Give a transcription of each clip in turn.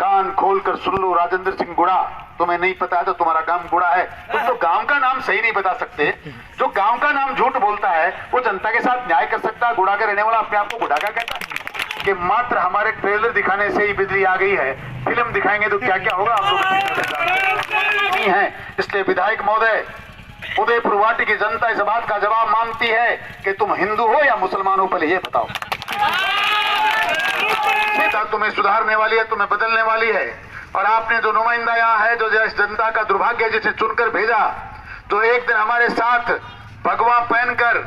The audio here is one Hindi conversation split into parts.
कान खोल कर सुन लो राजेंद्र सिंह गुड़ा। तुम्हें नहीं पता है तो तुम्हारा गांव गुड़ा है। तुम तो गांव का नाम सही नहीं बता सकते। जो गांव का नाम झूठ बोलता है वो जनता के साथ न्याय कर सकता है? गुड़ा का रहने वाला अपने आप को गुड़ा का कहता है कि मात्र हमारे ट्रेलर दिखाने से ही बिजली आ गई है, फिल्म दिखाएंगे तो क्या क्या होगा आप लोग नहीं है। इसलिए विधायक महोदय, उदयपुर वाटी की जनता इस बात का जवाब मांगती है कि तुम हिंदू हो या मुसलमान हो, पहले ये बताओ। सीता तुम्हें सुधारने वाली है, तुम्हें बदलने वाली है। और आपने जो नुमाइंदा यहाँ है, जो जनता का दुर्भाग्य जिसे चुनकर भेजा, जो एक दिन हमारे साथ भगवा पहनकर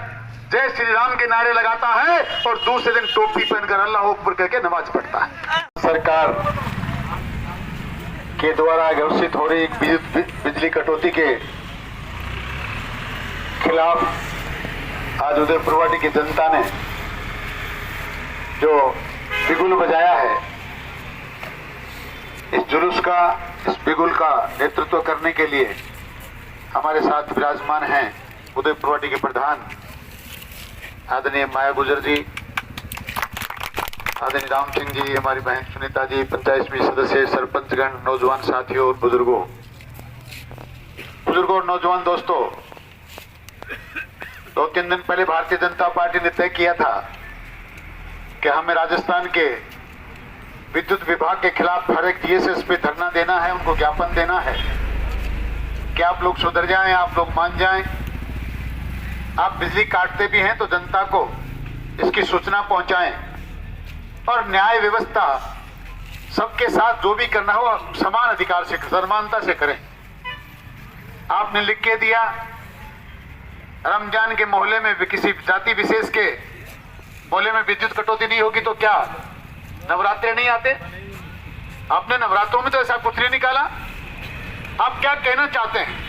जय श्री राम के नारे लगाता है और दूसरे दिन टोपी पहनकर अल्लाह अकबर करके नमाज पढ़ता है। सरकार के द्वारा घोषित हो रही बिजली कटौती के खिलाफ आज उदयपुर वाटी की जनता ने जो बिगुल बजाया है, इस जुलूस का, इस बिगुल का नेतृत्व करने के लिए हमारे साथ विराजमान हैं उदयपुर वाटी के प्रधान आदरणीय माया गुजर जी, आदरणीय राम सिंह जी, हमारी बहन सुनीता जी, पंचायत समिति सदस्य, सरपंचगण, नौजवान साथियों और बुजुर्गों और नौजवान दोस्तों, 2-3 दिन पहले भारतीय जनता पार्टी ने तय किया था कि हमें राजस्थान के विद्युत विभाग के खिलाफ हर एक जीएसएस पे धरना देना है, उनको ज्ञापन देना है कि आप लोग सुधर जाएं, आप लोग मान जाएं। आप बिजली काटते भी हैं तो जनता को इसकी सूचना पहुंचाएं और न्याय व्यवस्था सबके साथ जो भी करना हो समान अधिकार से, समानता से करें। आपने लिख के दिया रमजान के मोहल्ले में किसी जाति विशेष के मोहल्ले में विद्युत कटौती नहीं होगी तो क्या नवरात्रे नहीं आते? आपने नवरात्रों में तो ऐसा कुछ नहीं निकाला। आप क्या कहना चाहते हैं?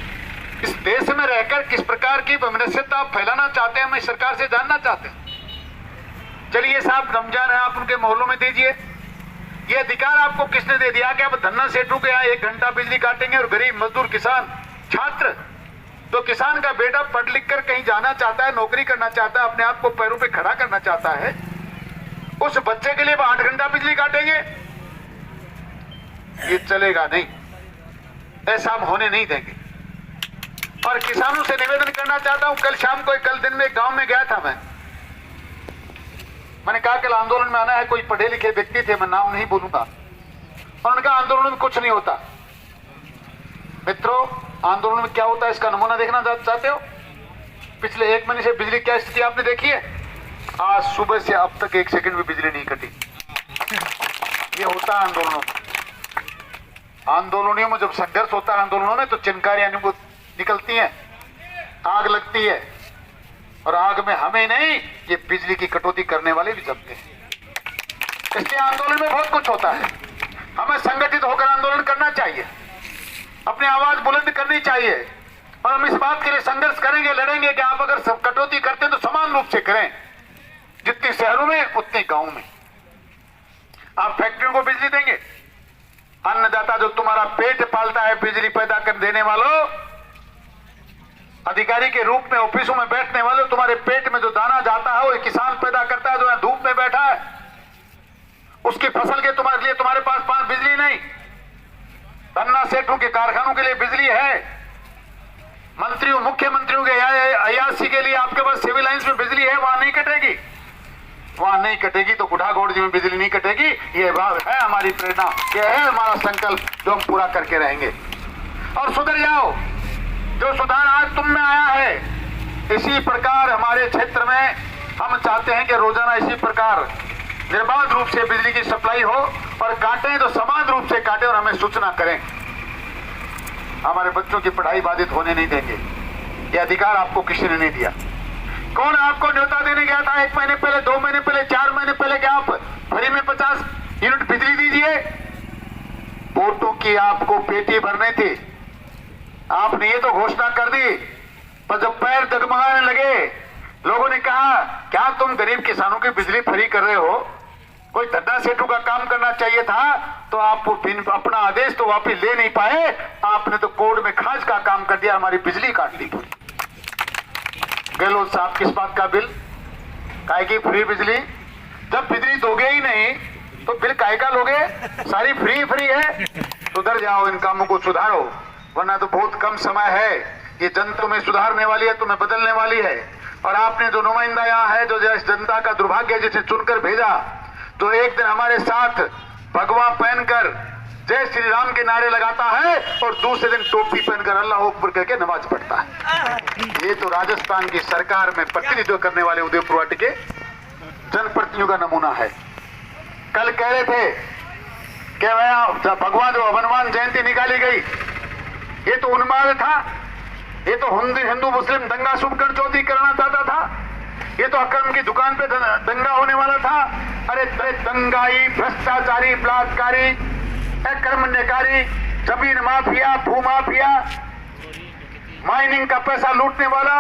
इस देश में रहकर किस प्रकार की वैमनस्यता आप फैलाना चाहते हैं, हम इस सरकार से जानना चाहते हैं। चलिए साहब, रमजान है, आप उनके मोहल्लों में दीजिए। ये अधिकार आपको किसने दे दिया कि आप धन्ना सेठों के यहाँ 1 घंटा बिजली काटेंगे और गरीब मजदूर किसान छात्र, तो किसान का बेटा पढ़ लिख कर कहीं जाना चाहता है, नौकरी करना चाहता है, अपने आप को पैरों पे खड़ा करना चाहता है, उस बच्चे के लिए 8 घंटा बिजली काटेंगे? ये चलेगा नहीं, ऐसा हम होने नहीं देंगे। और किसानों से निवेदन करना चाहता हूं, कल शाम को, कल दिन में गांव में गया था मैंने कहा कल आंदोलन में आना है, कोई पढ़े लिखे व्यक्ति थे, मैं नाम नहीं बोलूंगा, उन्होंने कहा आंदोलन में कुछ नहीं होता। मित्रों, आंदोलन में क्या होता है इसका नमूना देखना चाहते हो? पिछले 1 महीने से बिजली क्या स्थिति आपने देखी है? आज सुबह से अब तक 1 सेकंड भी बिजली नहीं कटी। ये होता है आंदोलनों में। आंदोलनों में जब संघर्ष होता है आंदोलनों में तो चिंगारियां निकलती हैं, आग लगती है, और आग में हमें नहीं, ये बिजली की कटौती करने वाले भी जमते हैं। इसलिए आंदोलन में बहुत कुछ होता है। हमें संगठित होकर आंदोलन करना चाहिए, अपनी आवाज बुलंद करनी चाहिए, और हम इस बात के लिए संघर्ष करेंगे, लड़ेंगे कि आप अगर सब कटौती करते हैं तो समान रूप से करें, जितनी शहरों में उतने गांव में। आप फैक्ट्रियों को बिजली देंगे, अन्नदाता जो तुम्हारा पेट पालता है, बिजली पैदा कर देने वालों, अधिकारी के रूप में ऑफिसों में बैठने वाले, तुम्हारे पेट में जो दाना जाता है वो किसान पैदा करता है, जो यहाँ धूप में बैठा है, उसकी फसल के तुम्हारे लिए तुम्हारे पास बिजली नहीं। धन्ना सेठों के कारखानों के लिए बिजली है, मंत्रियों मुख्यमंत्रियों के अयासी के लिए आपके पास सिविल लाइंस में बिजली है, वहां नहीं कटेगी। वहां नहीं कटेगी तो गुढ़ागोड़ में बिजली नहीं कटेगी। ये है हमारी प्रेरणा, ये है हमारा संकल्प जो हम पूरा करके रहेंगे। और सुधर जाओ, जो सुधार आज तुम में आया है, इसी प्रकार हमारे क्षेत्र में हम चाहते हैं कि रोजाना इसी प्रकार निर्बाध रूप से बिजली की सप्लाई हो, और काटें तो समान रूप से काटें और हमें सूचना करें। हमारे बच्चों की पढ़ाई बाधित होने नहीं देंगे। यह अधिकार आपको किसी ने नहीं दिया। कौन आपको न्योता देने गया था 1 महीने पहले, 2 महीने पहले, 4 महीने पहले कि आप फ्री में 50 यूनिट बिजली दीजिए? वोटों की आपको पेटी भरनी थी, आपने ये तो घोषणा कर दी, पर जब पैर डगमगाने लगे, लोगों ने कहा क्या तुम गरीब किसानों की बिजली फ्री कर रहे हो? कोई धन्ना सेठों का काम करना चाहिए था, तो आप अपना आदेश तो वापिस ले नहीं पाए, आपने तो कोर्ट में खाज का काम कर दिया, हमारी बिजली काट ली पूरी। गहलोत साहब किस बात का बिल? काहे की फ्री बिजली? जब बिजली दोगे ही नहीं तो बिल काहे का लोगे? सारी फ्री है। सुधर जाओ, इन कामों को सुधारो, वरना तो बहुत कम समय है। ये जनता तुम्हें सुधारने वाली है, तुम्हें बदलने वाली है। और आपने जो नुमाइंदा यहाँ है, जो जनता का दुर्भाग्य जिसे चुनकर भेजा, जो एक दिन हमारे साथ भगवा पहनकर जय श्री राम के नारे लगाता है और दूसरे दिन टोपी पहनकर अल्लाह अकबर कहकर नमाज पढ़ता है। ये तो राजस्थान की सरकार में प्रतिनिधित्व करने वाले उदयपुर वाटी के जनप्रतिनिधियों का नमूना है। कल कह रहे थे कि भगवान जो हनुमान जयंती निकाली गई, ये तो उन्माद था, ये तो हिंदू मुस्लिम दंगा शुभ कर चौथी करना चाहता था, ये तो अक्रम की दुकान पे दंगा होने वाला था। अरे दंगाई, भ्रष्टाचारी, बलात्कारी, कर्मण्यकारी, जमीन माफिया, भू माफिया, माइनिंग का पैसा लूटने वाला,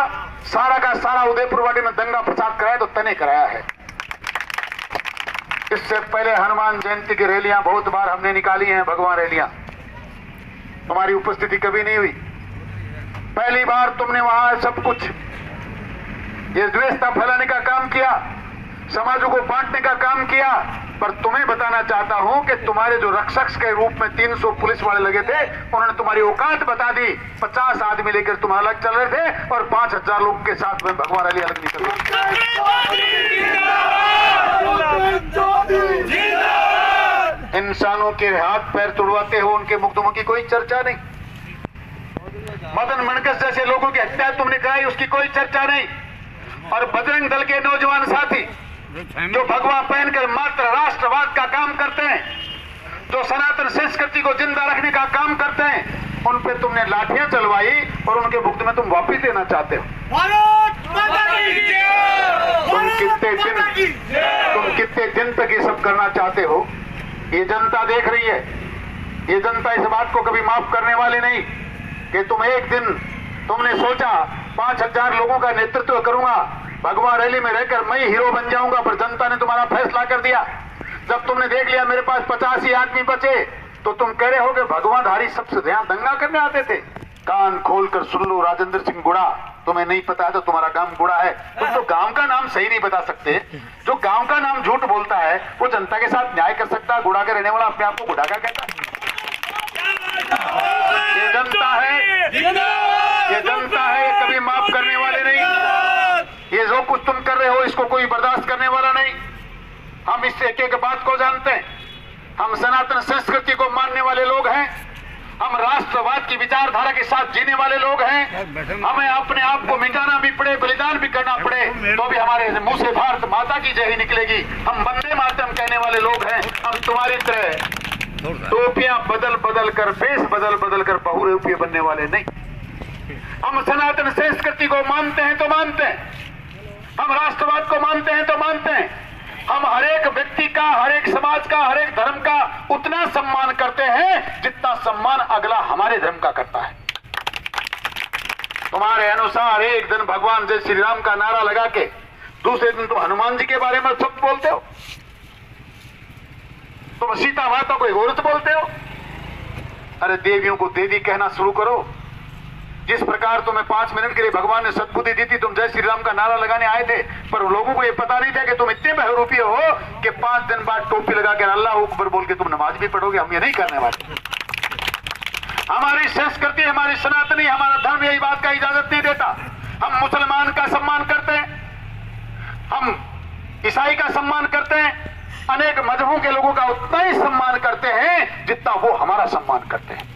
सारा का सारा उदयपुर वाटी में दंगा फसाद कराया तो तने कराया है। इससे पहले हनुमान जयंती की रैलियां बहुत बार हमने निकाली हैं, भगवान रैलियां, तुम्हारी उपस्थिति कभी नहीं हुई। पहली बार तुमने वहां सब कुछ ये द्वेषता फैलाने का काम किया, समाजों को बांटने का काम किया। पर तुम्हें बताना चाहता हूं कि तुम्हारे जो रक्षक के रूप में 300 पुलिस वाले लगे थे, उन्होंने तुम्हारी औकात बता दी। 50 आदमी लेकर तुम अलग चल रहे थे और 5000 लोग के साथ में भगवान अली अलग निकल गए। इंसानों के हाथ पैर तुड़वाते हो, उनके मुकदमों की कोई चर्चा नहीं। मदन मनकस जैसे लोगों की हत्या तुमने कराई, उसकी कोई चर्चा नहीं। और बजरंग दल के नौजवान साथी जो भगवा पहनकर मात्र राष्ट्रवाद का काम करते हैं, जो सनातन संस्कृति को जिंदा रखने का काम करते हैं, उन पे तुमने लाठियां चलवाई और उनके भुगत में तुम वापिस लेना चाहते हो। तुम कितने दिन तक ये सब करना चाहते हो? ये जनता देख रही है। ये जनता इस बात को कभी माफ करने वाली नहीं कि तुम एक दिन तुमने सोचा 5000 लोगों का नेतृत्व करूंगा, भगवान रैली में रहकर मैं हीरो बन जाऊंगा, पर जनता ने तुम्हारा फैसला कर दिया। जब तुमने देख लिया मेरे पास 50 ही आदमी बचे, तो तुम कह रहे हो कि भगवाधारी सबसे ध्यान दंगा करने आते थे। कान खोलकर सुन लो राजेंद्र सिंह गुड़ा, तुम्हें नहीं पता है तो तुम्हारा गांव गुड़ा है। तुम तो गांव का नाम सही नहीं बता सकते। जो गांव का नाम झूठ बोलता है वो जनता के साथ न्याय कर सकता है। गुड़ा के रहने वाला अपने आप को गुड़ा का कहता है। ये जनता है, ये जनता है, ये कभी माफ करने वाले नहीं। ये जो कुछ तुम कर रहे हो इसको कोई बर्दाश्त करने वाला नहीं। हम इस एक एक बात को जानते हैं। हम सनातन संस्कृति को मानने वाले लोग हैं, हम राष्ट्रवाद की विचारधारा के साथ जीने वाले लोग हैं। हमें अपने आप को मिटाना भी पड़े, बलिदान भी करना पड़े, तो भी हमारे मुंह से भारत माता की जय ही निकलेगी। हम वंदे मातरम कहने वाले लोग हैं। हम तुम्हारी तरह टोपियां बदल बदल कर, बेस बदल बदल कर बहुरूपीय बनने वाले नहीं। हम सनातन संस्कृति को मानते हैं तो मानते हैं, हम राष्ट्रवाद को मानते हैं तो मानते हैं। हम हर एक व्यक्ति का, हर एक समाज का, हर एक धर्म का उतना सम्मान करते हैं जितना सम्मान अगला हमारे धर्म का करता है। तुम्हारे अनुसार एक दिन भगवान जय श्री राम का नारा लगा के दूसरे दिन तुम हनुमान जी के बारे में सब बोलते हो। तुम सीता माता को एक औरत बोलते हो। अरे देवियों को देवी कहना शुरू करो। जिस प्रकार तुम्हें 5 मिनट के लिए भगवान ने सद्बुद्धि दी थी, तुम जय श्री राम का नारा लगाने आए थे, पर लोगों को यह पता नहीं था कि तुम इतने बहुरूपी हो कि 5 दिन बाद टोपी लगा कर अल्लाह अकबर बोल के तुम नमाज भी पढ़ोगे। हम ये नहीं करने वाले। हमारी संस्कृति, हमारी सनातनी, हमारा धर्म यही बात का इजाजत नहीं देता। हम मुसलमान का सम्मान करते हैं, हम ईसाई का सम्मान करते हैं, अनेक मजहबों के लोगों का उतना ही सम्मान करते हैं जितना वो हमारा सम्मान करते हैं।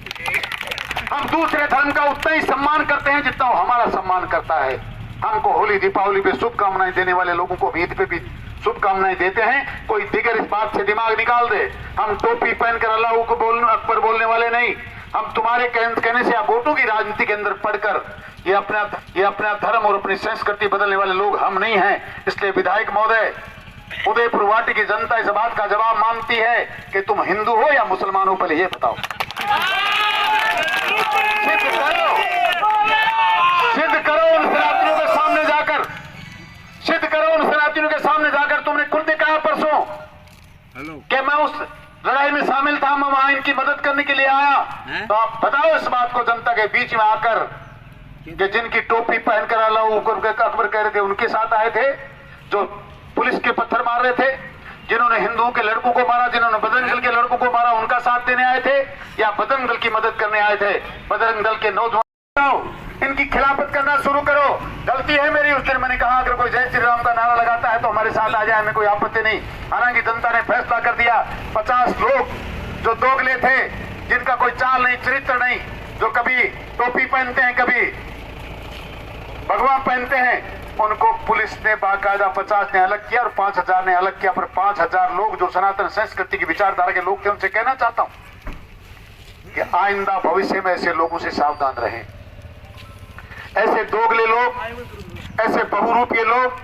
हम दूसरे धर्म का उतना ही सम्मान करते हैं जितना वो हमारा सम्मान करता है। हमको होली दीपावली पे शुभकामनाएं देने वाले लोगों को ईद पे भी शुभकामनाएं देते हैं। कोई दिगर इस बात से दिमाग निकाल दे। हम टोपी पहनकर अल्लाह को अकबर बोलने वाले नहीं। हम तुम्हारे कहने से या वोटों की राजनीति के अंदर पढ़कर ये अपना धर्म और अपनी संस्कृति बदलने वाले लोग हम नहीं हैं। इसलिए विधायक महोदय, उदयपुर वाटी की जनता इस बात का जवाब मांगती है कि तुम हिंदू हो या मुसलमान हो, पहले ये बताओ। सिद्ध करो उन सनातनियों के सामने जाकर, सिद्ध करो उन सनातनियों के सामने जाकर। तुमने खुद ने कहा परसों कि मैं उस लड़ाई में शामिल था, मैं वहां इनकी मदद करने के लिए आया। तो आप बताओ इस बात को जनता के बीच में आकर कि जिनकी टोपी पहनकर अल्लाह अकबर कह रहे थे उनके साथ आए थे, जो पुलिस के पत्थर मार रहे थे, जिन्होंने हिंदुओं के लड़कों को मारा, जिन्होंने बजरंग दल के लड़कों को मारा, उनका साथ देने आए थे या बजरंग दल की मदद करने आए थे? बजरंग दल के नौजवान इनकी खिलाफत करना शुरू करो। गलती है मेरी, उस दिन मैंने कहा अगर कोई जय श्री राम का नारा लगाता है तो हमारे साथ आ जाए, हमें कोई आपत्ति नहीं। हालांकि जनता ने फैसला कर दिया 50 लोग जो दोगले थे, जिनका कोई चाल नहीं, चरित्र नहीं, जो कभी टोपी पहनते हैं, कभी भगवा पहनते हैं, उनको पुलिस ने बाकायदा 50 ने अलग किया और 5000 ने अलग किया। पर 5000 लोग जो सनातन संस्कृति की विचारधारा के लोग थे, उनसे कहना चाहता हूं कि आइंदा भविष्य में ऐसे लोगों से सावधान रहें। ऐसे दोगले लोग, ऐसे बहुरूपी लोग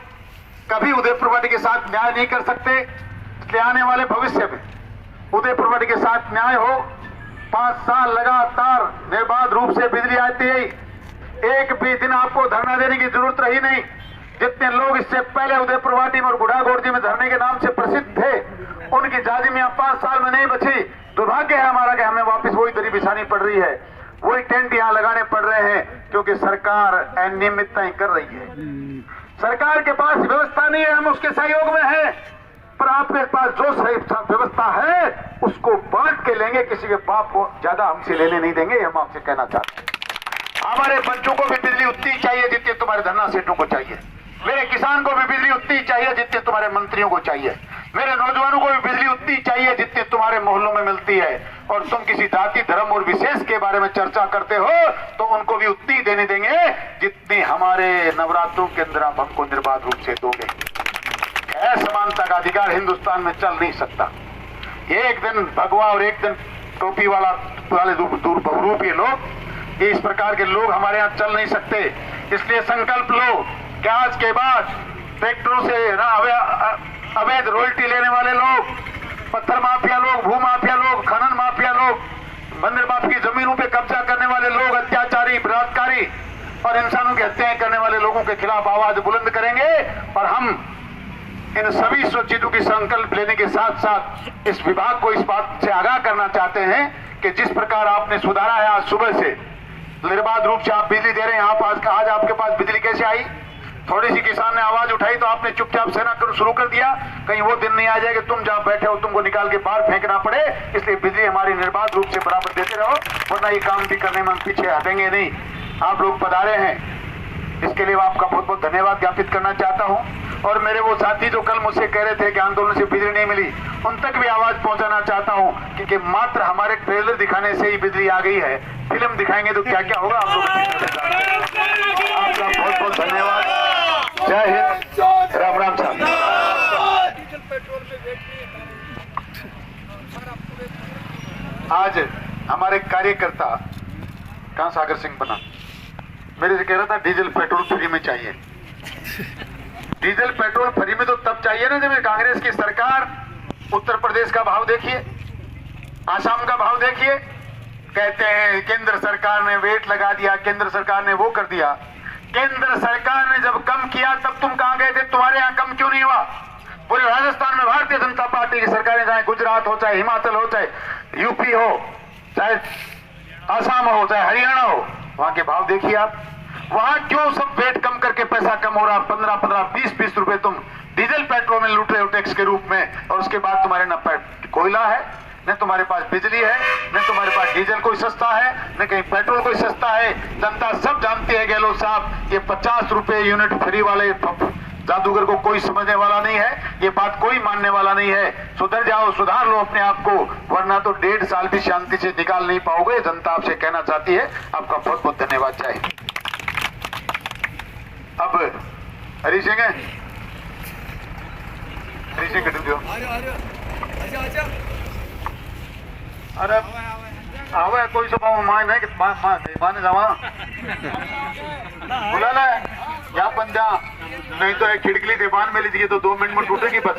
कभी उदयपुरवाटी के साथ न्याय नहीं कर सकते। इसलिए आने वाले भविष्य में उदयपुरवाटी के साथ न्याय हो। 5 साल लगातार निर्बाध रूप से बिजली आती है, एक भी दिन आपको धरना देने की जरूरत रही नहीं। जितने लोग इससे पहले उदयपुरवाटी में और गुढ़ागोड़जी में धरने के नाम से प्रसिद्ध थे, उनकी जाजिमियां 5 साल में नहीं बची। दुर्भाग्य है हमारा कि हमें वापस वही दरी बिछानी पड़ रही है, वही टेंट यहाँ लगाने पड़ रहे हैं, क्योंकि सरकार अनियमितताएं कर रही है। सरकार के पास व्यवस्था नहीं है, हम उसके सहयोग में हैं, पर आपके पास जो व्यवस्था है उसको बांट के लेंगे, किसी के बाप को ज्यादा हमसे लेने नहीं देंगे। हम आपसे कहना चाहते हैं, हमारे बच्चों को भी बिजली उतनी चाहिए जितनी तुम्हारे धरना सेठों को चाहिए। मेरे किसान को भी बिजली उतनी चाहिए जितनी तुम्हारे मंत्रियों को चाहिए। मेरे नौजवानों को भी बिजली उतनी चाहिए जितनी तुम्हारे मोहल्लों में मिलती है। और तुम किसी जाति, धर्म और विशेष के बारे में चर्चा करते हो तो उनको भी उतनी देने देंगे जितनी हमारे नवरात्रों के अंदर आप हमको निर्बाध रूप से दोगे। असमानता का अधिकार हिंदुस्तान में चल नहीं सकता। एक दिन भगवा और एक दिन टोपी वाले दूर बहुरूपी लोग, ये इस प्रकार के लोग हमारे यहाँ चल नहीं सकते। इसलिए संकल्प लो कि आज के बाद ट्रैक्टरों से अवैध रॉयल्टी लेने वाले लोग, पत्थर माफिया लोग, भू माफिया लोग, खनन माफिया लोग, मंदिर बाप की जमीनों पे कब्जा करने वाले लोग, अत्याचारी, बलात्कारी और इंसानों की हत्याएं करने वाले लोगों के खिलाफ आवाज बुलंद करेंगे। और हम इन सभी चीजों की संकल्प लेने के साथ साथ इस विभाग को इस बात से आगाह करना चाहते हैं कि जिस प्रकार आपने सुधारा है, आज सुबह से निर्बाध रूप से आप बिजली दे रहे हैं। आज आपके पास बिजली कैसे आई? थोड़ी सी किसान ने आवाज उठाई तो आपने चुपचाप सेना शुरू कर दिया। कहीं वो दिन नहीं आ जाए कि तुम जहां बैठे हो तुमको निकाल के बाहर फेंकना पड़े। इसलिए बिजली हमारी निर्बाध रूप से बराबर देते रहो, वरना ये काम भी करने में हम पीछे हटेंगे नहीं। आप लोग पधारे हैं, इसके लिए आपका बहुत बहुत धन्यवाद ज्ञापित करना चाहता हूं। और मेरे वो साथी जो कल मुझसे कह रहे थे कि आंदोलन से बिजली नहीं मिली, उन तक भी आवाज पहुंचाना चाहता हूं, क्योंकि मात्र हमारे ट्रेलर दिखाने से ही बिजली आ गई है। फिल्म दिखाएंगे तो क्या क्या होगा आप लोग आपका बहुत बहुत धन्यवाद। जय हिंद, राम राम साहब। आज हमारे कार्यकर्ता कहाँ सागर सिंह बना मेरे से कह रहा था डीजल पेट्रोल फ्री में चाहिए। डीजल पेट्रोल फ्री में तो तब चाहिए ना जब कांग्रेस की सरकार, उत्तर प्रदेश का भाव देखिए, आसाम का भाव देखिए। कहते हैं केंद्र सरकार ने वेट लगा दिया, केंद्र सरकार ने वो कर दिया। केंद्र सरकार ने जब कम किया तब तुम कहां गए थे? तुम्हारे यहां कम क्यों नहीं हुआ? पूरे राजस्थान में भारतीय जनता पार्टी की सरकारें, चाहे गुजरात हो, चाहे हिमाचल हो, चाहे यूपी हो, चाहे आसाम हो, चाहे हरियाणा हो, वहां के भाव देखिए आप। वहां क्यों सब वेट कम करके पैसा कम हो रहा? 15-15, 20-20 रुपए तुम डीजल पेट्रोल में लूट रहे हो टैक्स के रूप में। और उसके बाद तुम्हारे न कोयला है, न तुम्हारे पास बिजली है, न तुम्हारे पास डीजल कोई सस्ता है, न कहीं पेट्रोल कोई सस्ता है। जनता सब जानती है गहलोत साहब, ये 50 रुपए यूनिट फ्री वाले जादूगर को कोई समझने वाला नहीं है, ये बात कोई मानने वाला नहीं है। सुधर जाओ, सुधार लो अपने आप को, वरना तो 1.5 साल भी शांति से निकाल नहीं पाओगे। जनता आपसे कहना चाहती है। आपका बहुत बहुत धन्यवाद। चाहे अब हरी सिंह है, हरी सिंह कट दो। अरे आवे कोई सभा मान है कि मान जावा बुला ले या बंदा, नहीं तो एक खिड़की दे बांध में लीजिए तो 2 मिनट में टूटेगी बस।